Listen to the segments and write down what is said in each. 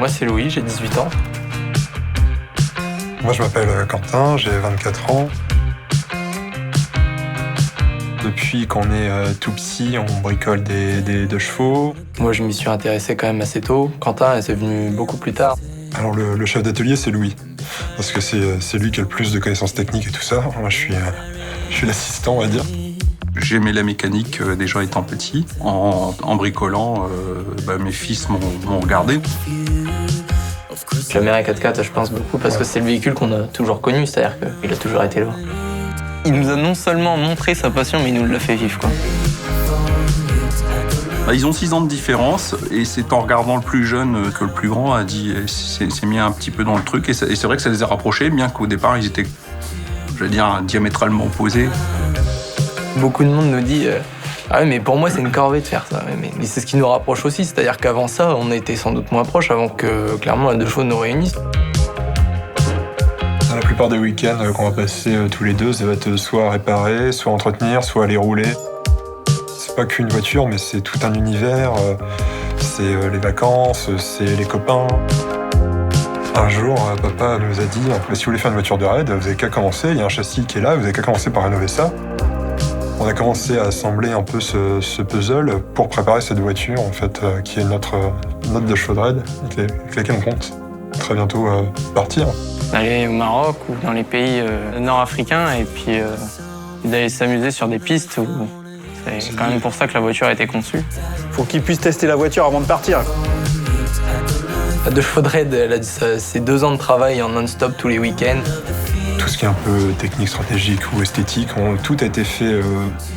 Moi, c'est Louis, j'ai 18 ans. Moi, je m'appelle Quentin, j'ai 24 ans. Depuis qu'on est tout petit, on bricole des chevaux. Moi, je m'y suis intéressé quand même assez tôt. Quentin, c'est venu beaucoup plus tard. Alors, le chef d'atelier, c'est Louis. Parce que c'est lui qui a le plus de connaissances techniques et tout ça. Moi, je suis l'assistant, on va dire. J'aimais la mécanique déjà étant petit. En bricolant, mes fils m'ont regardé. J'aimerais 4x4, je pense beaucoup, parce que c'est le véhicule qu'on a toujours connu, c'est-à-dire qu'il a toujours été là. Il nous a non seulement montré sa passion, mais il nous l'a fait vivre, quoi. Ils ont 6 ans de différence, et c'est en regardant le plus jeune que le plus grand s'est mis un petit peu dans le truc. Et c'est vrai que ça les a rapprochés, bien qu'au départ, ils étaient, diamétralement opposés. Beaucoup de monde nous dit ah oui, mais pour moi, c'est une corvée de faire ça. Mais c'est ce qui nous rapproche aussi, c'est-à-dire qu'avant ça, on était sans doute moins proches, avant que, clairement, les deux choses nous réunissent. La plupart des week-ends qu'on va passer tous les deux, ça va être soit réparer, soit entretenir, soit aller rouler. C'est pas qu'une voiture, mais c'est tout un univers. C'est les vacances, c'est les copains. Un jour, papa nous a dit si vous voulez faire une voiture de raid, vous n'avez qu'à commencer. Il y a un châssis qui est là, vous n'avez qu'à commencer par rénover ça. On a commencé à assembler un peu ce puzzle pour préparer cette voiture, en fait, qui est notre de chevaux de raid, avec laquelle on compte très bientôt partir. D'aller au Maroc ou dans les pays nord-africains et puis d'aller s'amuser sur des pistes. C'est quand même pour ça que la voiture a été conçue. Faut qu'ils puissent tester la voiture avant de partir. La deux chevaux de raid, c'est 2 ans de travail en non-stop tous les week-ends. Tout ce qui est un peu technique, stratégique ou esthétique, tout a été fait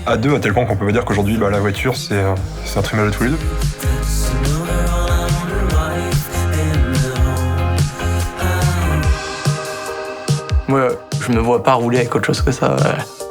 à deux, à tel point qu'on peut pas dire qu'aujourd'hui, la voiture, c'est un trimage de tous les deux. Moi, je me vois pas rouler avec autre chose que ça. Ouais.